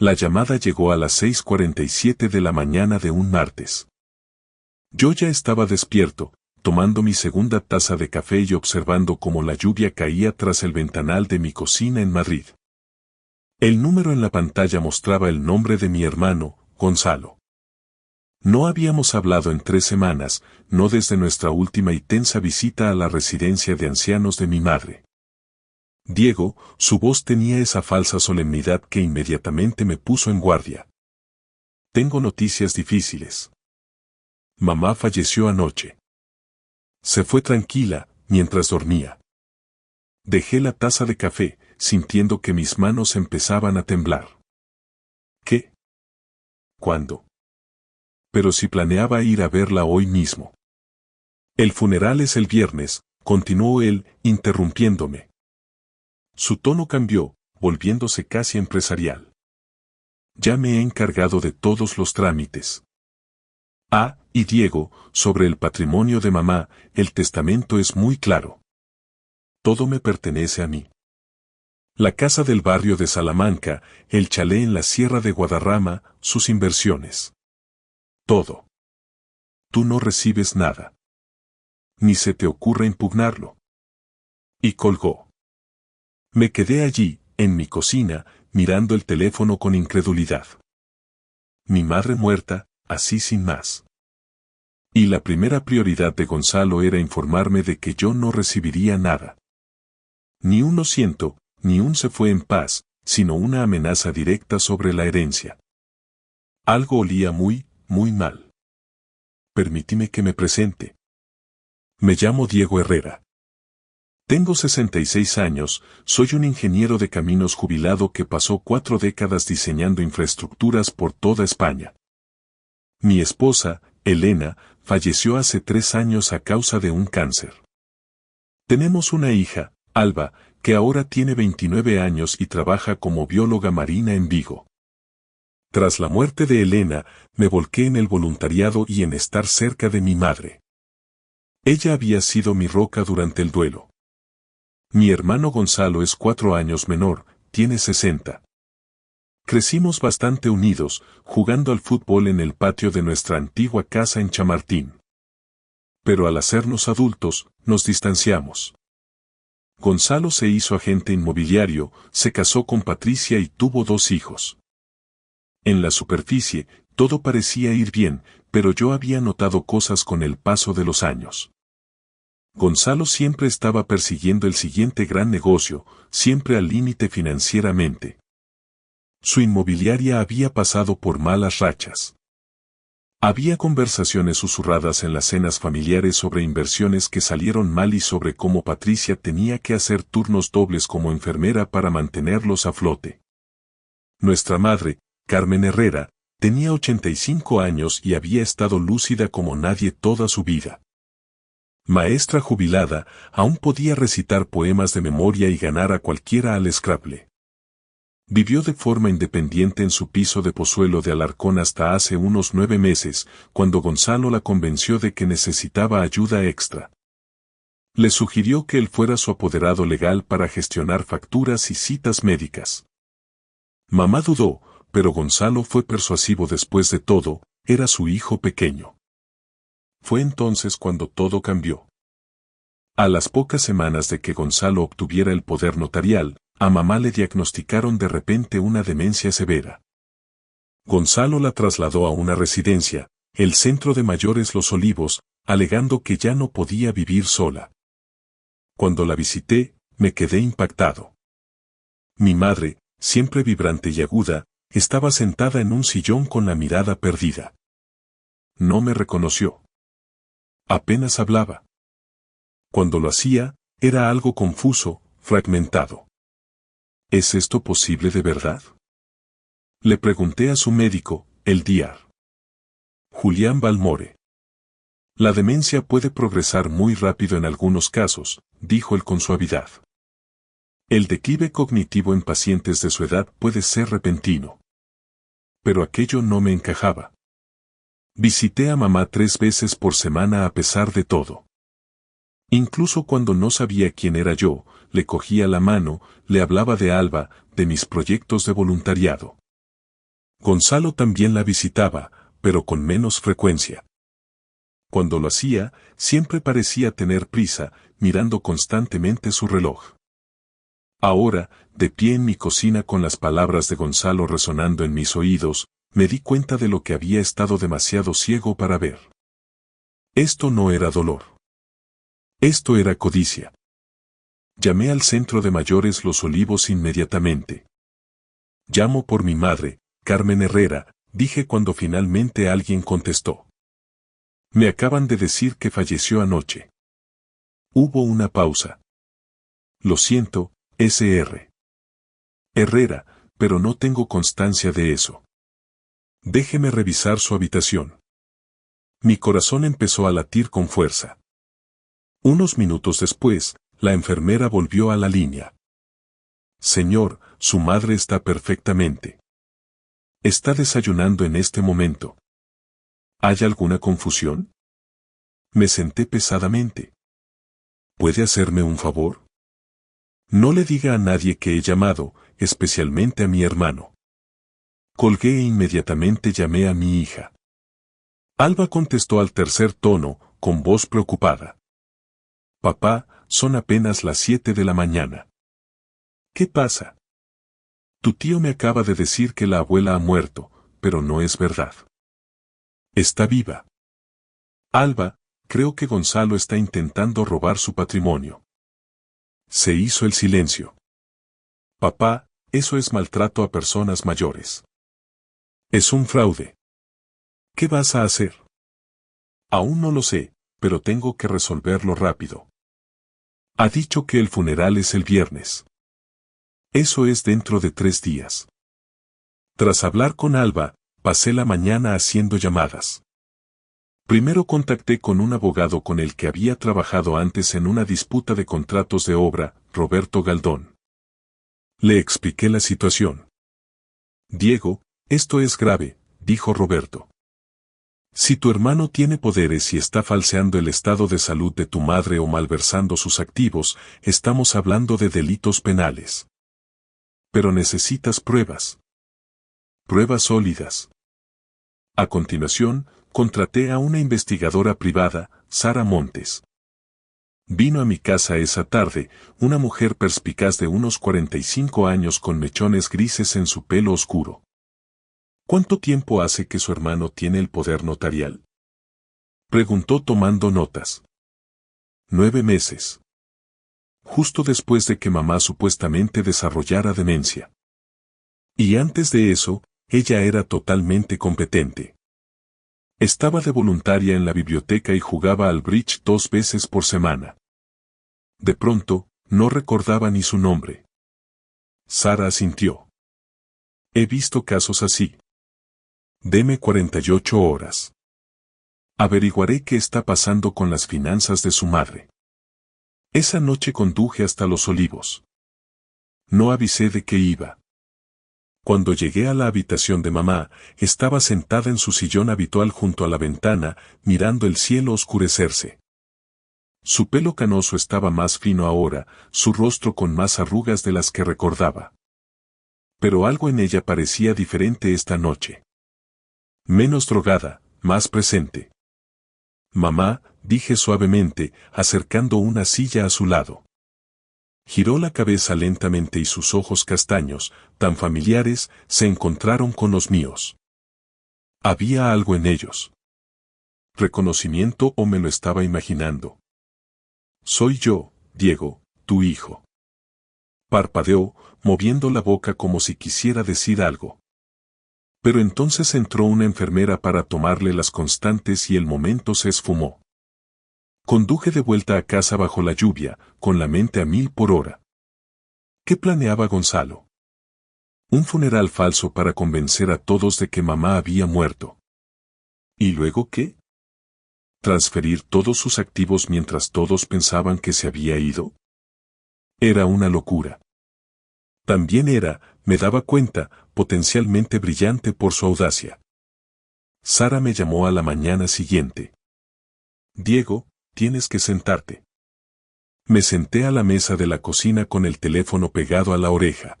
La llamada llegó a las 6:47 de la mañana de un martes. Yo ya estaba despierto, tomando mi segunda taza de café y observando cómo la lluvia caía tras el ventanal de mi cocina en Madrid. El número en la pantalla mostraba el nombre de mi hermano, Gonzalo. No habíamos hablado en 3 semanas, no desde nuestra última y tensa visita a la residencia de ancianos de mi madre. Diego, su voz tenía esa falsa solemnidad que inmediatamente me puso en guardia. Tengo noticias difíciles. Mamá falleció anoche. Se fue tranquila, mientras dormía. Dejé la taza de café, sintiendo que mis manos empezaban a temblar. ¿Qué? ¿Cuándo? Pero si planeaba ir a verla hoy mismo. El funeral es el viernes, continuó él, interrumpiéndome. Su tono cambió, volviéndose casi empresarial. Ya me he encargado de todos los trámites. Ah, y Diego, sobre el patrimonio de mamá, el testamento es muy claro. Todo me pertenece a mí. La casa del barrio de Salamanca, el chalet en la sierra de Guadarrama, sus inversiones. Todo. Tú no recibes nada. Ni se te ocurra impugnarlo. Y colgó. Me quedé allí, en mi cocina, mirando el teléfono con incredulidad. Mi madre muerta, así sin más. Y la primera prioridad de Gonzalo era informarme de que yo no recibiría nada. Ni un lo siento, ni un se fue en paz, sino una amenaza directa sobre la herencia. Algo olía muy mal. Permíteme que me presente. Me llamo Diego Herrera. Tengo 66 años, soy un ingeniero de caminos jubilado que pasó 4 décadas diseñando infraestructuras por toda España. Mi esposa, Elena, falleció hace 3 años a causa de un cáncer. Tenemos una hija, Alba, que ahora tiene 29 años y trabaja como bióloga marina en Vigo. Tras la muerte de Elena, me volqué en el voluntariado y en estar cerca de mi madre. Ella había sido mi roca durante el duelo. Mi hermano Gonzalo es 4 años menor, tiene 60. Crecimos bastante unidos, jugando al fútbol en el patio de nuestra antigua casa en Chamartín. Pero al hacernos adultos, nos distanciamos. Gonzalo se hizo agente inmobiliario, se casó con Patricia y tuvo 2 hijos. En la superficie, todo parecía ir bien, pero yo había notado cosas con el paso de los años. Gonzalo siempre estaba persiguiendo el siguiente gran negocio, siempre al límite financieramente. Su inmobiliaria había pasado por malas rachas. Había conversaciones susurradas en las cenas familiares sobre inversiones que salieron mal y sobre cómo Patricia tenía que hacer turnos dobles como enfermera para mantenerlos a flote. Nuestra madre, Carmen Herrera, tenía 85 años y había estado lúcida como nadie toda su vida. Maestra jubilada, aún podía recitar poemas de memoria y ganar a cualquiera al Scrabble. Vivió de forma independiente en su piso de Pozuelo de Alarcón hasta hace unos 9 meses, cuando Gonzalo la convenció de que necesitaba ayuda extra. Le sugirió que él fuera su apoderado legal para gestionar facturas y citas médicas. Mamá dudó, pero Gonzalo fue persuasivo. Después de todo, era su hijo pequeño. Fue entonces cuando todo cambió. A las pocas semanas de que Gonzalo obtuviera el poder notarial, a mamá le diagnosticaron de repente una demencia severa. Gonzalo la trasladó a una residencia, el Centro de Mayores Los Olivos, alegando que ya no podía vivir sola. Cuando la visité, me quedé impactado. Mi madre, siempre vibrante y aguda, estaba sentada en un sillón con la mirada perdida. No me reconoció. Apenas hablaba. Cuando lo hacía, era algo confuso, fragmentado. ¿Es esto posible de verdad? Le pregunté a su médico, el Dr. Julián Balmore. La demencia puede progresar muy rápido en algunos casos, dijo él con suavidad. El declive cognitivo en pacientes de su edad puede ser repentino. Pero aquello no me encajaba. Visité a mamá 3 veces por semana a pesar de todo. Incluso cuando no sabía quién era yo, le cogía la mano, le hablaba de Alba, de mis proyectos de voluntariado. Gonzalo también la visitaba, pero con menos frecuencia. Cuando lo hacía, siempre parecía tener prisa, mirando constantemente su reloj. Ahora, de pie en mi cocina con las palabras de Gonzalo resonando en mis oídos, me di cuenta de lo que había estado demasiado ciego para ver. Esto no era dolor. Esto era codicia. Llamé al centro de mayores Los Olivos inmediatamente. Llamo por mi madre, Carmen Herrera, dije cuando finalmente alguien contestó. Me acaban de decir que falleció anoche. Hubo una pausa. Lo siento, Sr. Herrera, pero no tengo constancia de eso. Déjeme revisar su habitación. Mi corazón empezó a latir con fuerza. Unos minutos después, la enfermera volvió a la línea. Señor, su madre está perfectamente. Está desayunando en este momento. ¿Hay alguna confusión? Me senté pesadamente. ¿Puede hacerme un favor? No le diga a nadie que he llamado, especialmente a mi hermano. Colgué e inmediatamente llamé a mi hija. Alba contestó al tercer tono, con voz preocupada. Papá, son apenas las 7 de la mañana. ¿Qué pasa? Tu tío me acaba de decir que la abuela ha muerto, pero no es verdad. Está viva. Alba, creo que Gonzalo está intentando robar su patrimonio. Se hizo el silencio. Papá, eso es maltrato a personas mayores. Es un fraude. ¿Qué vas a hacer? Aún no lo sé, pero tengo que resolverlo rápido. Ha dicho que el funeral es el viernes. Eso es dentro de 3 días. Tras hablar con Alba, pasé la mañana haciendo llamadas. Primero contacté con un abogado con el que había trabajado antes en una disputa de contratos de obra, Roberto Galdón. Le expliqué la situación. Diego, esto es grave, dijo Roberto. Si tu hermano tiene poderes y está falseando el estado de salud de tu madre o malversando sus activos, estamos hablando de delitos penales. Pero necesitas pruebas. Pruebas sólidas. A continuación, contraté a una investigadora privada, Sara Montes. Vino a mi casa esa tarde, una mujer perspicaz de unos 45 años con mechones grises en su pelo oscuro. ¿Cuánto tiempo hace que su hermano tiene el poder notarial? Preguntó tomando notas. 9 meses. Justo después de que mamá supuestamente desarrollara demencia. Y antes de eso, ella era totalmente competente. Estaba de voluntaria en la biblioteca y jugaba al bridge 2 veces por semana. De pronto, no recordaba ni su nombre. Sara asintió. He visto casos así. Deme 48 horas. Averiguaré qué está pasando con las finanzas de su madre. Esa noche conduje hasta Los Olivos. No avisé de qué iba. Cuando llegué a la habitación de mamá, estaba sentada en su sillón habitual junto a la ventana, mirando el cielo oscurecerse. Su pelo canoso estaba más fino ahora, su rostro con más arrugas de las que recordaba. Pero algo en ella parecía diferente esta noche. Menos drogada, más presente. Mamá, dije suavemente, acercando una silla a su lado. Giró la cabeza lentamente y sus ojos castaños, tan familiares, se encontraron con los míos. Había algo en ellos. ¿Reconocimiento o me lo estaba imaginando? Soy yo, Diego, tu hijo. Parpadeó, moviendo la boca como si quisiera decir algo. Pero entonces entró una enfermera para tomarle las constantes y el momento se esfumó. Conduje de vuelta a casa bajo la lluvia, con la mente a 1000 por hora. ¿Qué planeaba Gonzalo? Un funeral falso para convencer a todos de que mamá había muerto. ¿Y luego qué? ¿Transferir todos sus activos mientras todos pensaban que se había ido? Era una locura. También era, me daba cuenta, potencialmente brillante por su audacia. Sara me llamó a la mañana siguiente. Diego, tienes que sentarte. Me senté a la mesa de la cocina con el teléfono pegado a la oreja.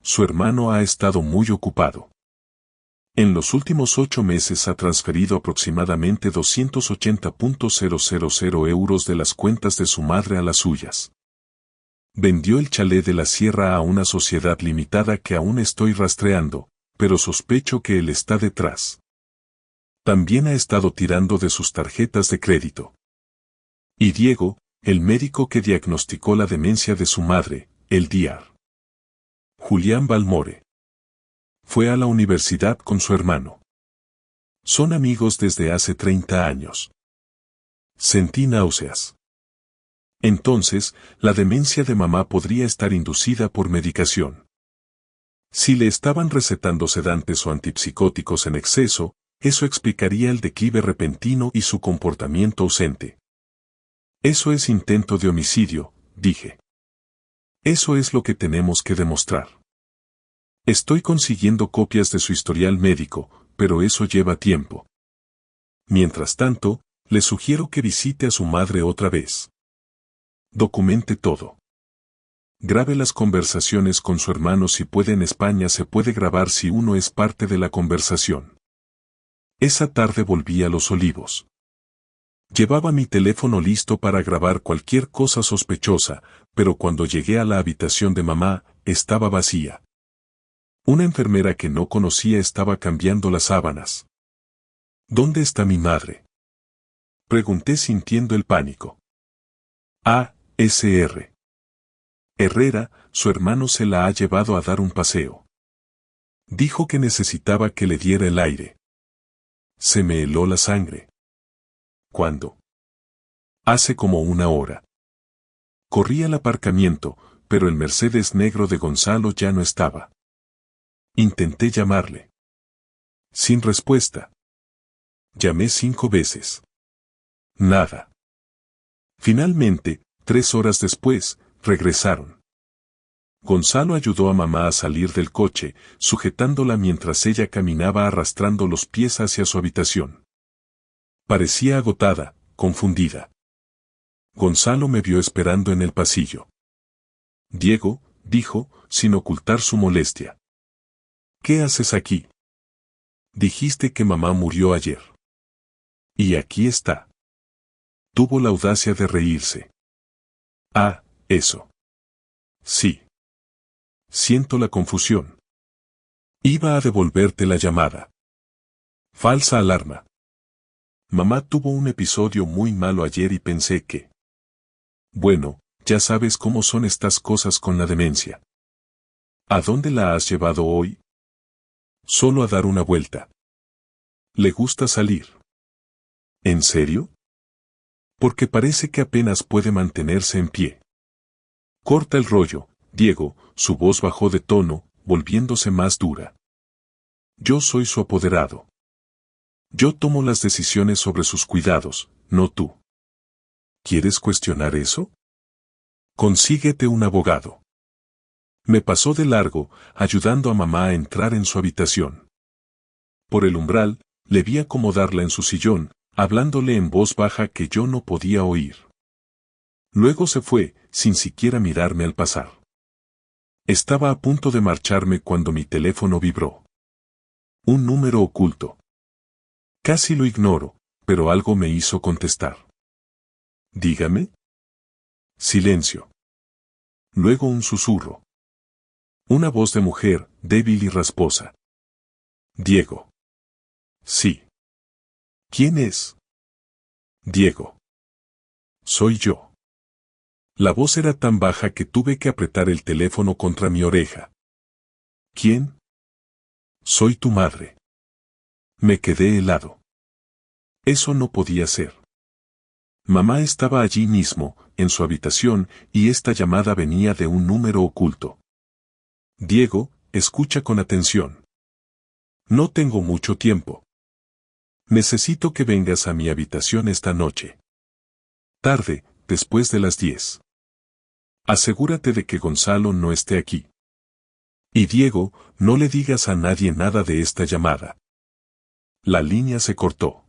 Su hermano ha estado muy ocupado. En los últimos 8 meses ha transferido aproximadamente 280.000 euros de las cuentas de su madre a las suyas. Vendió el chalet de la sierra a una sociedad limitada que aún estoy rastreando, pero sospecho que él está detrás. También ha estado tirando de sus tarjetas de crédito. Y Diego, el médico que diagnosticó la demencia de su madre, el Dr. Julián Balmore. Fue a la universidad con su hermano. Son amigos desde hace 30 años. Sentí náuseas. Entonces, la demencia de mamá podría estar inducida por medicación. Si le estaban recetando sedantes o antipsicóticos en exceso, eso explicaría el declive repentino y su comportamiento ausente. Eso es intento de homicidio, dije. Eso es lo que tenemos que demostrar. Estoy consiguiendo copias de su historial médico, pero eso lleva tiempo. Mientras tanto, le sugiero que visite a su madre otra vez. Documente todo. Grabe las conversaciones con su hermano si puede. En España se puede grabar si uno es parte de la conversación. Esa tarde volví a Los Olivos. Llevaba mi teléfono listo para grabar cualquier cosa sospechosa, pero cuando llegué a la habitación de mamá, estaba vacía. Una enfermera que no conocía estaba cambiando las sábanas. ¿Dónde está mi madre?, pregunté sintiendo el pánico. A.S.R. Herrera, su hermano se la ha llevado a dar un paseo. Dijo que necesitaba que le diera el aire. Se me heló la sangre. ¿Cuándo? Hace como 1 hora. Corrí al aparcamiento, pero el Mercedes negro de Gonzalo ya no estaba. Intenté llamarle. Sin respuesta. Llamé 5 veces. Nada. Finalmente, 3 horas después, regresaron. Gonzalo ayudó a mamá a salir del coche, sujetándola mientras ella caminaba arrastrando los pies hacia su habitación. Parecía agotada, confundida. Gonzalo me vio esperando en el pasillo. Diego, dijo, sin ocultar su molestia. ¿Qué haces aquí? Dijiste que mamá murió ayer. Y aquí está. Tuvo la audacia de reírse. Ah, eso. Sí. Siento la confusión. Iba a devolverte la llamada. Falsa alarma. Mamá tuvo un episodio muy malo ayer y pensé que... Bueno, ya sabes cómo son estas cosas con la demencia. ¿A dónde la has llevado hoy? Solo a dar una vuelta. ¿Le gusta salir? ¿En serio? Porque parece que apenas puede mantenerse en pie. Corta el rollo, Diego, su voz bajó de tono, volviéndose más dura. Yo soy su apoderado. Yo tomo las decisiones sobre sus cuidados, no tú. ¿Quieres cuestionar eso? Consíguete un abogado. Me pasó de largo, ayudando a mamá a entrar en su habitación. Por el umbral, le vi acomodarla en su sillón, hablándole en voz baja que yo no podía oír. Luego se fue, sin siquiera mirarme al pasar. Estaba a punto de marcharme cuando mi teléfono vibró. Un número oculto. Casi lo ignoro, pero algo me hizo contestar. Dígame. Silencio. Luego un susurro. Una voz de mujer, débil y rasposa. Diego. Sí. ¿Quién es? Diego. Soy yo. La voz era tan baja que tuve que apretar el teléfono contra mi oreja. ¿Quién? Soy tu madre. Me quedé helado. Eso no podía ser. Mamá estaba allí mismo, en su habitación, y esta llamada venía de un número oculto. Diego, escucha con atención. No tengo mucho tiempo. Necesito que vengas a mi habitación esta noche. Tarde, después de las 10. Asegúrate de que Gonzalo no esté aquí. Y Diego, no le digas a nadie nada de esta llamada. La línea se cortó.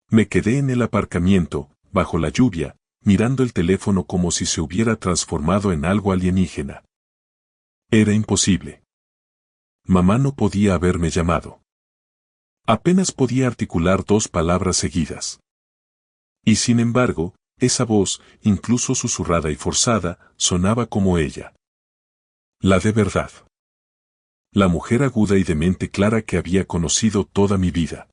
Me quedé en el aparcamiento, bajo la lluvia, mirando el teléfono como si se hubiera transformado en algo alienígena. Era imposible. Mamá no podía haberme llamado. Apenas podía articular 2 palabras seguidas. Y sin embargo, esa voz, incluso susurrada y forzada, sonaba como ella. La de verdad. La mujer aguda y de mente clara que había conocido toda mi vida.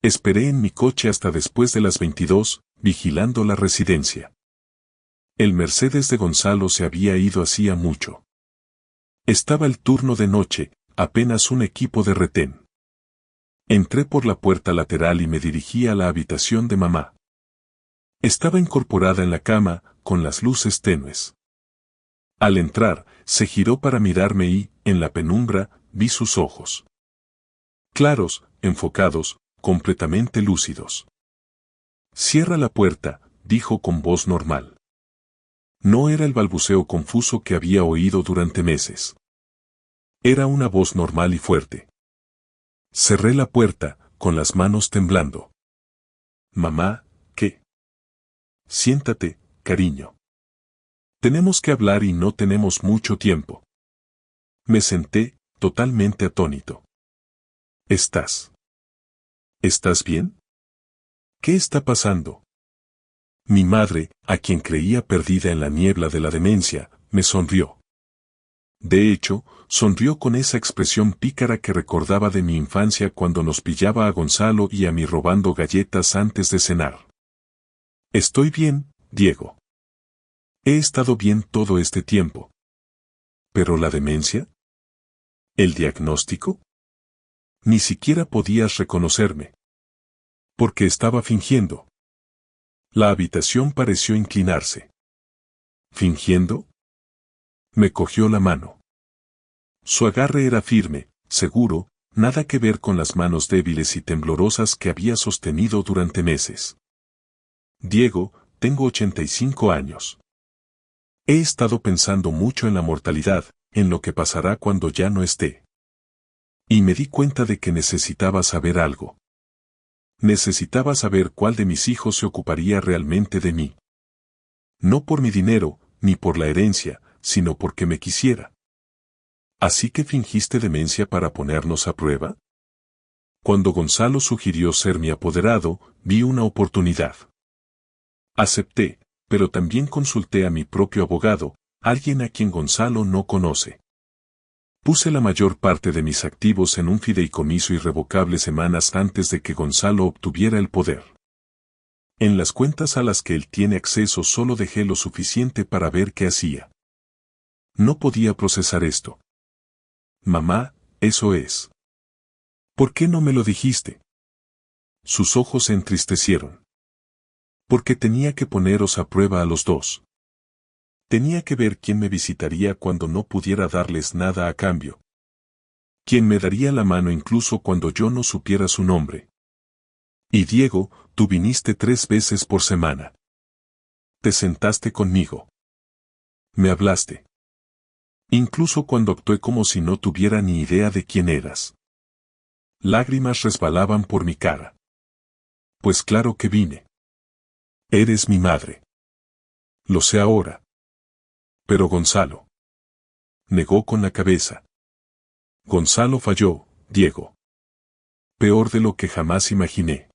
Esperé en mi coche hasta después de las 22, vigilando la residencia. El Mercedes de Gonzalo se había ido hacía mucho. Estaba el turno de noche, apenas un equipo de retén. Entré por la puerta lateral y me dirigí a la habitación de mamá. Estaba incorporada en la cama, con las luces tenues. Al entrar, se giró para mirarme y, en la penumbra, vi sus ojos. Claros, enfocados, completamente lúcidos. «Cierra la puerta», dijo con voz normal. No era el balbuceo confuso que había oído durante meses. Era una voz normal y fuerte. Cerré la puerta, con las manos temblando. «Mamá, ¿qué?» «Siéntate, cariño. Tenemos que hablar y no tenemos mucho tiempo». Me senté, totalmente atónito. ¿Estás bien? ¿Qué está pasando? Mi madre, a quien creía perdida en la niebla de la demencia, me sonrió. De hecho, sonrió con esa expresión pícara que recordaba de mi infancia cuando nos pillaba a Gonzalo y a mí robando galletas antes de cenar. Estoy bien, Diego. He estado bien todo este tiempo. ¿Pero la demencia? ¿El diagnóstico? Ni siquiera podías reconocerme. Porque estaba fingiendo. La habitación pareció inclinarse. ¿Fingiendo? Me cogió la mano. Su agarre era firme, seguro, nada que ver con las manos débiles y temblorosas que había sostenido durante meses. Diego, tengo 85 años. He estado pensando mucho en la mortalidad, en lo que pasará cuando ya no esté. Y me di cuenta de que necesitaba saber algo. Necesitaba saber cuál de mis hijos se ocuparía realmente de mí. No por mi dinero, ni por la herencia, sino porque me quisiera. ¿Así que fingiste demencia para ponernos a prueba? Cuando Gonzalo sugirió ser mi apoderado, vi una oportunidad. Acepté, pero también consulté a mi propio abogado, alguien a quien Gonzalo no conoce. Puse la mayor parte de mis activos en un fideicomiso irrevocable semanas antes de que Gonzalo obtuviera el poder. En las cuentas a las que él tiene acceso solo dejé lo suficiente para ver qué hacía. No podía procesar esto. Mamá, eso es. ¿Por qué no me lo dijiste? Sus ojos se entristecieron. Porque tenía que poneros a prueba a los dos. Tenía que ver quién me visitaría cuando no pudiera darles nada a cambio. Quién me daría la mano incluso cuando yo no supiera su nombre. Y Diego, tú viniste 3 veces por semana. Te sentaste conmigo. Me hablaste. Incluso cuando actué como si no tuviera ni idea de quién eras. Lágrimas resbalaban por mi cara. Pues claro que vine. Eres mi madre. Lo sé ahora. Pero Gonzalo. Negó con la cabeza. Gonzalo falló, Diego. Peor de lo que jamás imaginé.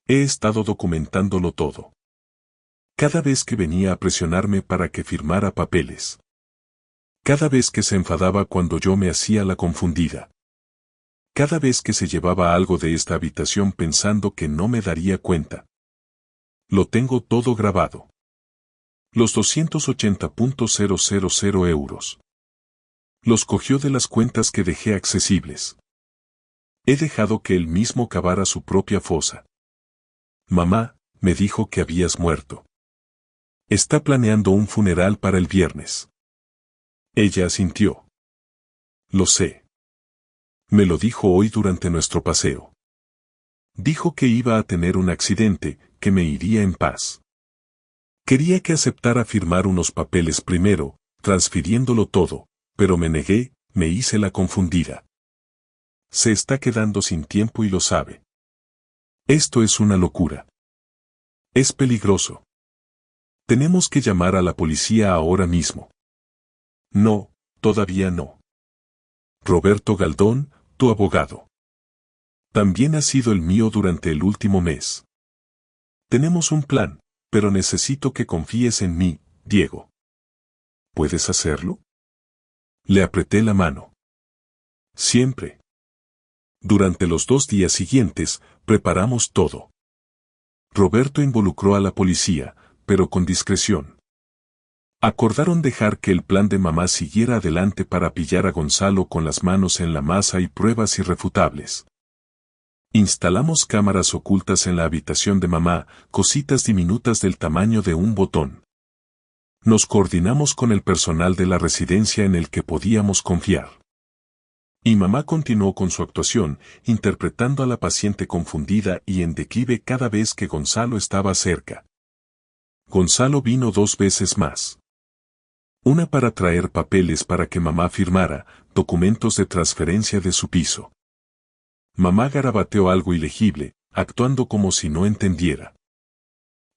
He estado documentándolo todo. Cada vez que venía a presionarme para que firmara papeles. Cada vez que se enfadaba cuando yo me hacía la confundida. Cada vez que se llevaba algo de esta habitación pensando que no me daría cuenta. Lo tengo todo grabado. Los 280.000 euros. Los cogió de las cuentas que dejé accesibles. He dejado que él mismo cavara su propia fosa. Mamá, me dijo que habías muerto. Está planeando un funeral para el viernes. Ella asintió. Lo sé. Me lo dijo hoy durante nuestro paseo. Dijo que iba a tener un accidente, que me iría en paz. Quería que aceptara firmar unos papeles primero, transfiriéndolo todo, pero me negué, me hice la confundida. Se está quedando sin tiempo y lo sabe. Esto es una locura. Es peligroso. Tenemos que llamar a la policía ahora mismo. No, todavía no. Roberto Galdón, tu abogado. También ha sido el mío durante el último mes. Tenemos un plan, pero necesito que confíes en mí, Diego. ¿Puedes hacerlo? Le apreté la mano. Siempre. Durante los 2 días siguientes, preparamos todo. Roberto involucró a la policía, pero con discreción. Acordaron dejar que el plan de mamá siguiera adelante para pillar a Gonzalo con las manos en la masa y pruebas irrefutables. Instalamos cámaras ocultas en la habitación de mamá, cositas diminutas del tamaño de un botón. Nos coordinamos con el personal de la residencia en el que podíamos confiar. Y mamá continuó con su actuación, interpretando a la paciente confundida y en declive cada vez que Gonzalo estaba cerca. Gonzalo vino 2 veces más. Una para traer papeles para que mamá firmara, documentos de transferencia de su piso. Mamá garabateó algo ilegible, actuando como si no entendiera.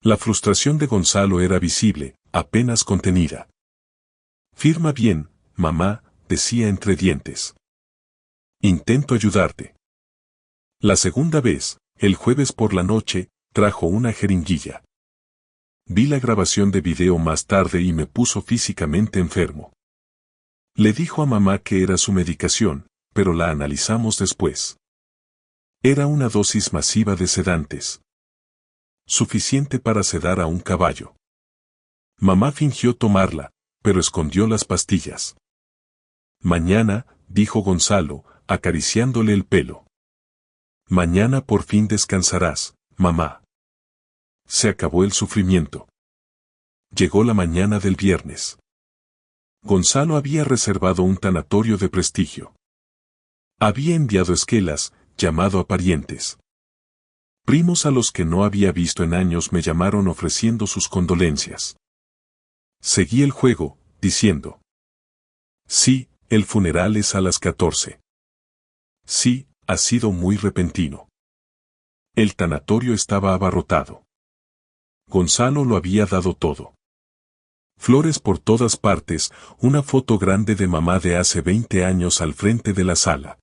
La frustración de Gonzalo era visible, apenas contenida. Firma bien, mamá, decía entre dientes. Intento ayudarte. La segunda vez, el jueves por la noche, trajo una jeringuilla. Vi la grabación de video más tarde y me puso físicamente enfermo. Le dijo a mamá que era su medicación, pero la analizamos después. Era una dosis masiva de sedantes. Suficiente para sedar a un caballo. Mamá fingió tomarla, pero escondió las pastillas. Mañana, dijo Gonzalo, acariciándole el pelo. Mañana por fin descansarás, mamá. Se acabó el sufrimiento. Llegó la mañana del viernes. Gonzalo había reservado un tanatorio de prestigio. Había enviado esquelas, llamado a parientes. Primos a los que no había visto en años me llamaron ofreciendo sus condolencias. Seguí el juego, diciendo. Sí, el funeral es a las 14. Sí, ha sido muy repentino. El tanatorio estaba abarrotado. Gonzalo lo había dado todo. Flores por todas partes, una foto grande de mamá de hace 20 años al frente de la sala.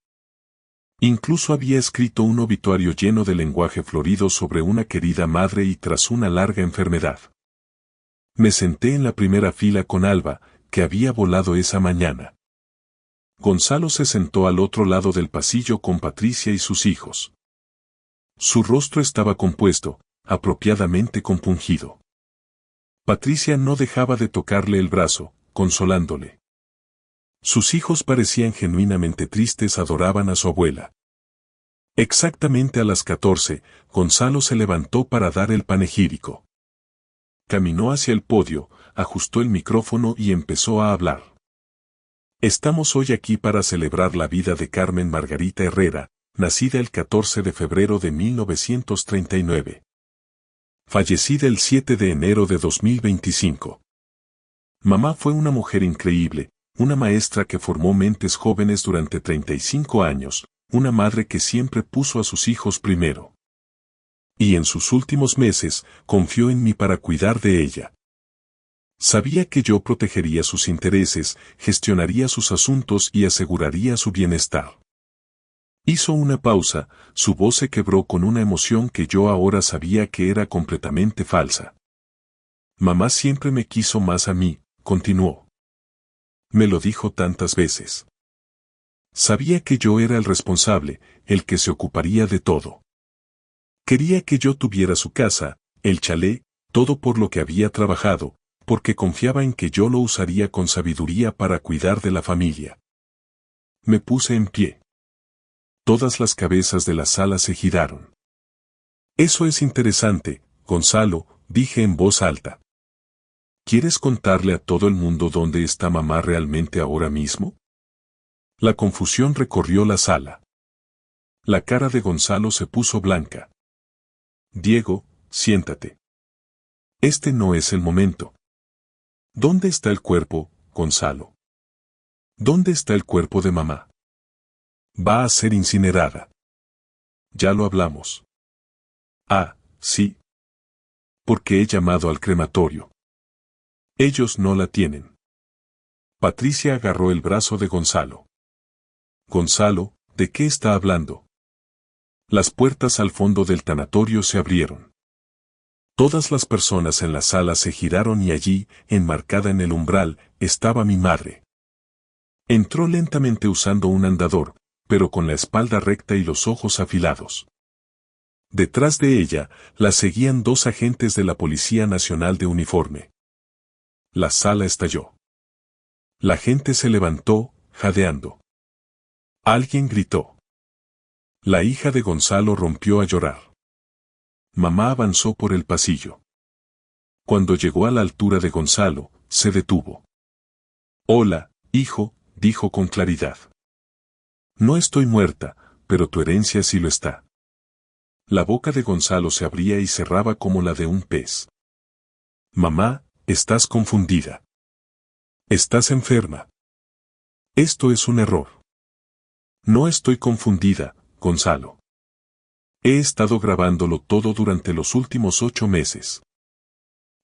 Incluso había escrito un obituario lleno de lenguaje florido sobre una querida madre y tras una larga enfermedad. Me senté en la primera fila con Alba, que había volado esa mañana. Gonzalo se sentó al otro lado del pasillo con Patricia y sus hijos. Su rostro estaba compuesto, apropiadamente compungido. Patricia no dejaba de tocarle el brazo, consolándole. Sus hijos parecían genuinamente tristes, adoraban a su abuela. Exactamente a las 14, Gonzalo se levantó para dar el panegírico. Caminó hacia el podio, ajustó el micrófono y empezó a hablar. Estamos hoy aquí para celebrar la vida de Carmen Margarita Herrera, nacida el 14 de febrero de 1939. Fallecida el 7 de enero de 2025. Mamá fue una mujer increíble, una maestra que formó mentes jóvenes durante 35 años, una madre que siempre puso a sus hijos primero. Y en sus últimos meses, confió en mí para cuidar de ella. Sabía que yo protegería sus intereses, gestionaría sus asuntos y aseguraría su bienestar. Hizo una pausa, su voz se quebró con una emoción que yo ahora sabía que era completamente falsa. Mamá siempre me quiso más a mí, continuó. Me lo dijo tantas veces. Sabía que yo era el responsable, el que se ocuparía de todo. Quería que yo tuviera su casa, el chalet, todo por lo que había trabajado, porque confiaba en que yo lo usaría con sabiduría para cuidar de la familia. Me puse en pie. Todas las cabezas de la sala se giraron. Eso es interesante, Gonzalo, dije en voz alta. ¿Quieres contarle a todo el mundo dónde está mamá realmente ahora mismo? La confusión recorrió la sala. La cara de Gonzalo se puso blanca. Diego, siéntate. Este no es el momento. ¿Dónde está el cuerpo, Gonzalo? ¿Dónde está el cuerpo de mamá? Va a ser incinerada. Ya lo hablamos. Ah, sí. Porque he llamado al crematorio. Ellos no la tienen. Patricia agarró el brazo de Gonzalo. Gonzalo, ¿de qué está hablando? Las puertas al fondo del tanatorio se abrieron. Todas las personas en la sala se giraron y allí, enmarcada en el umbral, estaba mi madre. Entró lentamente usando un andador, pero con la espalda recta y los ojos afilados. Detrás de ella, la seguían 2 agentes de la Policía Nacional de uniforme. La sala estalló. La gente se levantó, jadeando. Alguien gritó. La hija de Gonzalo rompió a llorar. Mamá avanzó por el pasillo. Cuando llegó a la altura de Gonzalo, se detuvo. «Hola, hijo», dijo con claridad. «No estoy muerta, pero tu herencia sí lo está». La boca de Gonzalo se abría y cerraba como la de un pez. «Mamá, estás confundida. Estás enferma. Esto es un error». «No estoy confundida, Gonzalo. He estado grabándolo todo durante los últimos 8 meses.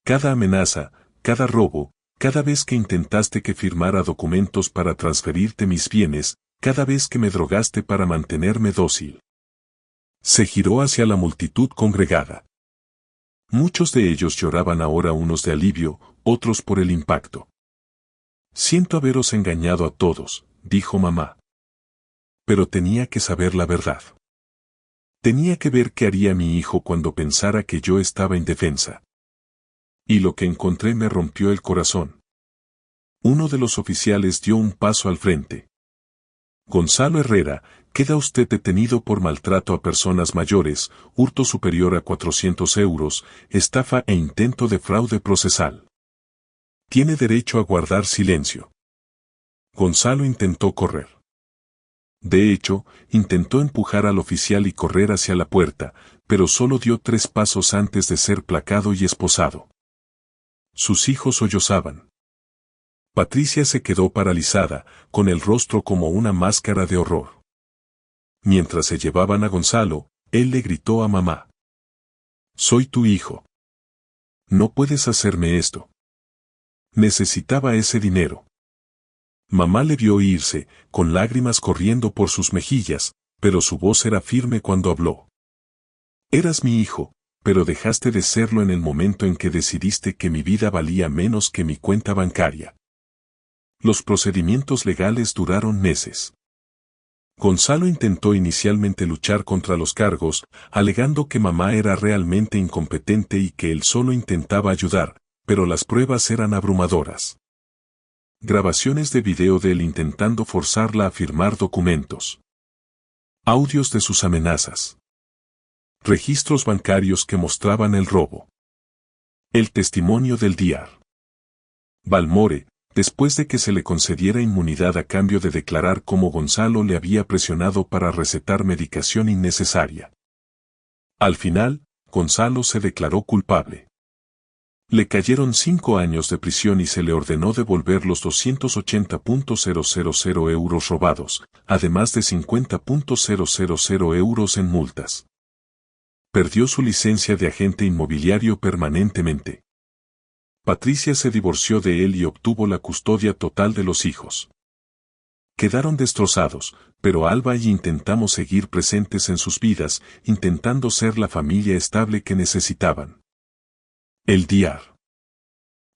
Cada amenaza, cada robo, cada vez que intentaste que firmara documentos para transferirte mis bienes, cada vez que me drogaste para mantenerme dócil». Se giró hacia la multitud congregada. Muchos de ellos lloraban ahora, unos de alivio, otros por el impacto. «Siento haberos engañado a todos», dijo mamá. «Pero tenía que saber la verdad. Tenía que ver qué haría mi hijo cuando pensara que yo estaba indefensa. Y lo que encontré me rompió el corazón». Uno de los oficiales dio un paso al frente. «Gonzalo Herrera, queda usted detenido por maltrato a personas mayores, hurto superior a 400 euros, estafa e intento de fraude procesal. Tiene derecho a guardar silencio». Gonzalo intentó correr. De hecho, intentó empujar al oficial y correr hacia la puerta, pero solo dio 3 pasos antes de ser placado y esposado. Sus hijos sollozaban. Patricia se quedó paralizada, con el rostro como una máscara de horror. Mientras se llevaban a Gonzalo, él le gritó a mamá. «Soy tu hijo. No puedes hacerme esto. Necesitaba ese dinero». Mamá le vio irse, con lágrimas corriendo por sus mejillas, pero su voz era firme cuando habló. «Eras mi hijo, pero dejaste de serlo en el momento en que decidiste que mi vida valía menos que mi cuenta bancaria». Los procedimientos legales duraron meses. Gonzalo intentó inicialmente luchar contra los cargos, alegando que mamá era realmente incompetente y que él solo intentaba ayudar, pero las pruebas eran abrumadoras. Grabaciones de video de él intentando forzarla a firmar documentos. Audios de sus amenazas. Registros bancarios que mostraban el robo. El testimonio del Dr. Balmore, después de que se le concediera inmunidad a cambio de declarar cómo Gonzalo le había presionado para recetar medicación innecesaria. Al final, Gonzalo se declaró culpable. Le cayeron 5 años de prisión y se le ordenó devolver los 280.000 euros robados, además de 50.000 euros en multas. Perdió su licencia de agente inmobiliario permanentemente. Patricia se divorció de él y obtuvo la custodia total de los hijos. Quedaron destrozados, pero Alba y intentamos seguir presentes en sus vidas, intentando ser la familia estable que necesitaban. El Dr.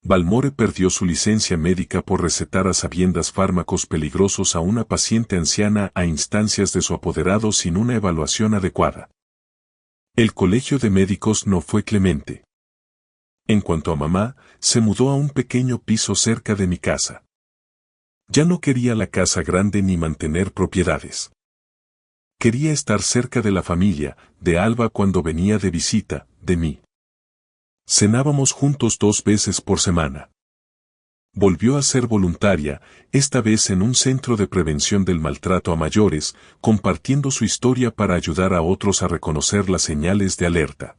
Balmore perdió su licencia médica por recetar a sabiendas fármacos peligrosos a una paciente anciana a instancias de su apoderado sin una evaluación adecuada. El colegio de médicos no fue clemente. En cuanto a mamá, se mudó a un pequeño piso cerca de mi casa. Ya no quería la casa grande ni mantener propiedades. Quería estar cerca de la familia, de Alba cuando venía de visita, de mí. Cenábamos juntos 2 veces por semana. Volvió a ser voluntaria, esta vez en un centro de prevención del maltrato a mayores, compartiendo su historia para ayudar a otros a reconocer las señales de alerta.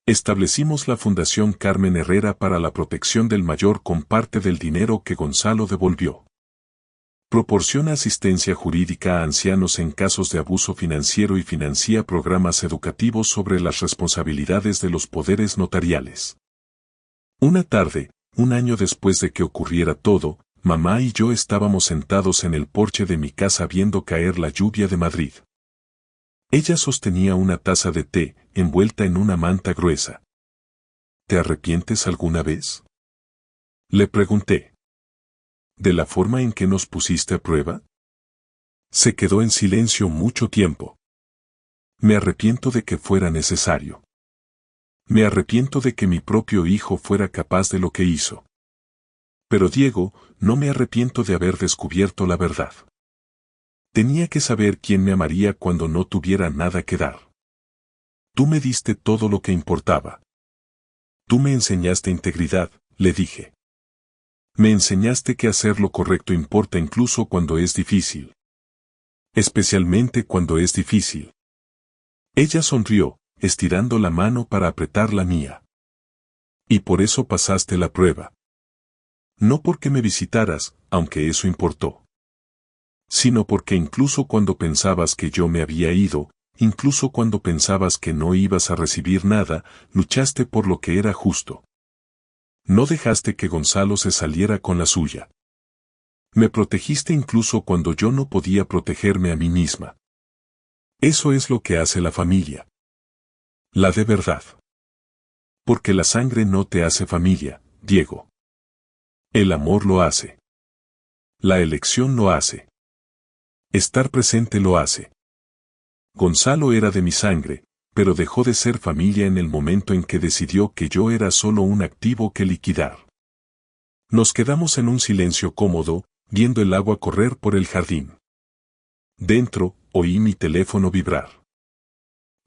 Establecimos la Fundación Carmen Herrera para la protección del mayor con parte del dinero que Gonzalo devolvió. Proporciona asistencia jurídica a ancianos en casos de abuso financiero y financia programas educativos sobre las responsabilidades de los poderes notariales. Una tarde, 1 año después de que ocurriera todo, mamá y yo estábamos sentados en el porche de mi casa viendo caer la lluvia de Madrid. Ella sostenía una taza de té, envuelta en una manta gruesa. ¿Te arrepientes alguna vez? Le pregunté. ¿De la forma en que nos pusiste a prueba? Se quedó en silencio mucho tiempo. Me arrepiento de que fuera necesario. Me arrepiento de que mi propio hijo fuera capaz de lo que hizo. Pero Diego, no me arrepiento de haber descubierto la verdad. Tenía que saber quién me amaría cuando no tuviera nada que dar. Tú me diste todo lo que importaba. Tú me enseñaste integridad, le dije. Me enseñaste que hacer lo correcto importa incluso cuando es difícil. Especialmente cuando es difícil. Ella sonrió, estirando la mano para apretar la mía. Y por eso pasaste la prueba. No porque me visitaras, aunque eso importó. Sino porque incluso cuando pensabas que yo me había ido, incluso cuando pensabas que no ibas a recibir nada, luchaste por lo que era justo. No dejaste que Gonzalo se saliera con la suya. Me protegiste incluso cuando yo no podía protegerme a mí misma. Eso es lo que hace la familia. La de verdad. Porque la sangre no te hace familia, Diego. El amor lo hace. La elección lo hace. Estar presente lo hace. Gonzalo era de mi sangre, pero dejó de ser familia en el momento en que decidió que yo era solo un activo que liquidar. Nos quedamos en un silencio cómodo, viendo el agua correr por el jardín. Dentro, oí mi teléfono vibrar.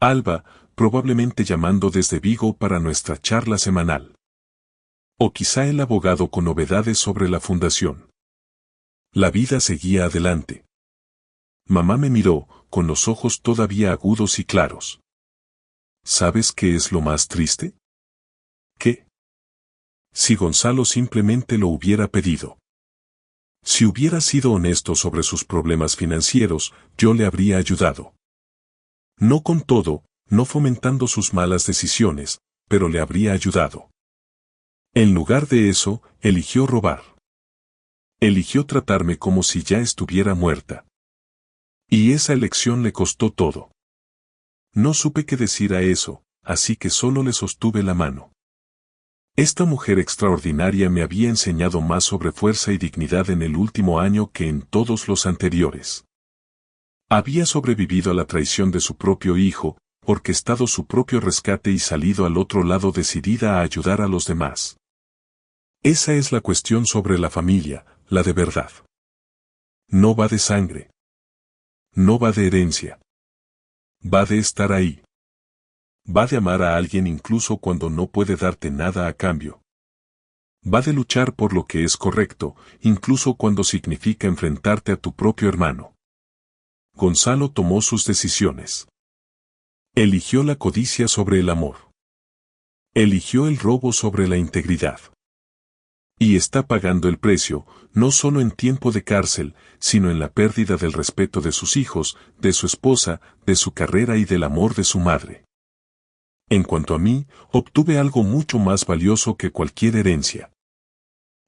Alba, probablemente llamando desde Vigo para nuestra charla semanal. O quizá el abogado con novedades sobre la fundación. La vida seguía adelante. Mamá me miró, con los ojos todavía agudos y claros. ¿Sabes qué es lo más triste? ¿Qué? Si Gonzalo simplemente lo hubiera pedido. Si hubiera sido honesto sobre sus problemas financieros, yo le habría ayudado. No con todo, no fomentando sus malas decisiones, pero le habría ayudado. En lugar de eso, eligió robar. Eligió tratarme como si ya estuviera muerta. Y esa elección le costó todo. No supe qué decir a eso, así que solo le sostuve la mano. Esta mujer extraordinaria me había enseñado más sobre fuerza y dignidad en el último año que en todos los anteriores. Había sobrevivido a la traición de su propio hijo, orquestado su propio rescate y salido al otro lado decidida a ayudar a los demás. Esa es la cuestión sobre la familia, la de verdad. No va de sangre. No va de herencia. Va de estar ahí. Va de amar a alguien incluso cuando no puede darte nada a cambio. Va de luchar por lo que es correcto, incluso cuando significa enfrentarte a tu propio hermano. Gonzalo tomó sus decisiones. Eligió la codicia sobre el amor. Eligió el robo sobre la integridad. Y está pagando el precio, no solo en tiempo de cárcel, sino en la pérdida del respeto de sus hijos, de su esposa, de su carrera y del amor de su madre. En cuanto a mí, obtuve algo mucho más valioso que cualquier herencia.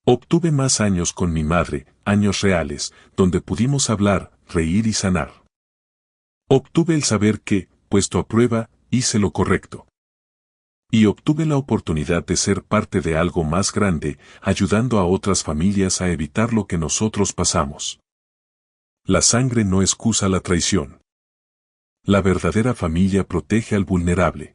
Obtuve más años con mi madre, años reales, donde pudimos hablar, reír y sanar. Obtuve el saber que, puesto a prueba, hice lo correcto. Y obtuve la oportunidad de ser parte de algo más grande, ayudando a otras familias a evitar lo que nosotros pasamos. La sangre no excusa la traición. La verdadera familia protege al vulnerable.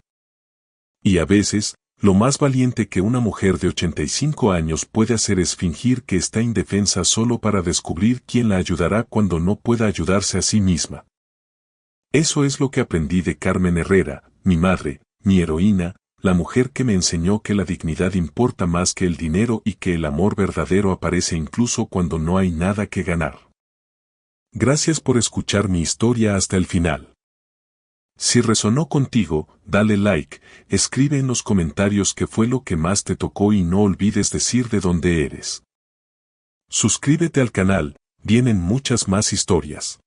Y a veces, lo más valiente que una mujer de 85 años puede hacer es fingir que está indefensa solo para descubrir quién la ayudará cuando no pueda ayudarse a sí misma. Eso es lo que aprendí de Carmen Herrera, mi madre, mi heroína, la mujer que me enseñó que la dignidad importa más que el dinero y que el amor verdadero aparece incluso cuando no hay nada que ganar. Gracias por escuchar mi historia hasta el final. Si resonó contigo, dale like, escribe en los comentarios qué fue lo que más te tocó y no olvides decir de dónde eres. Suscríbete al canal, vienen muchas más historias.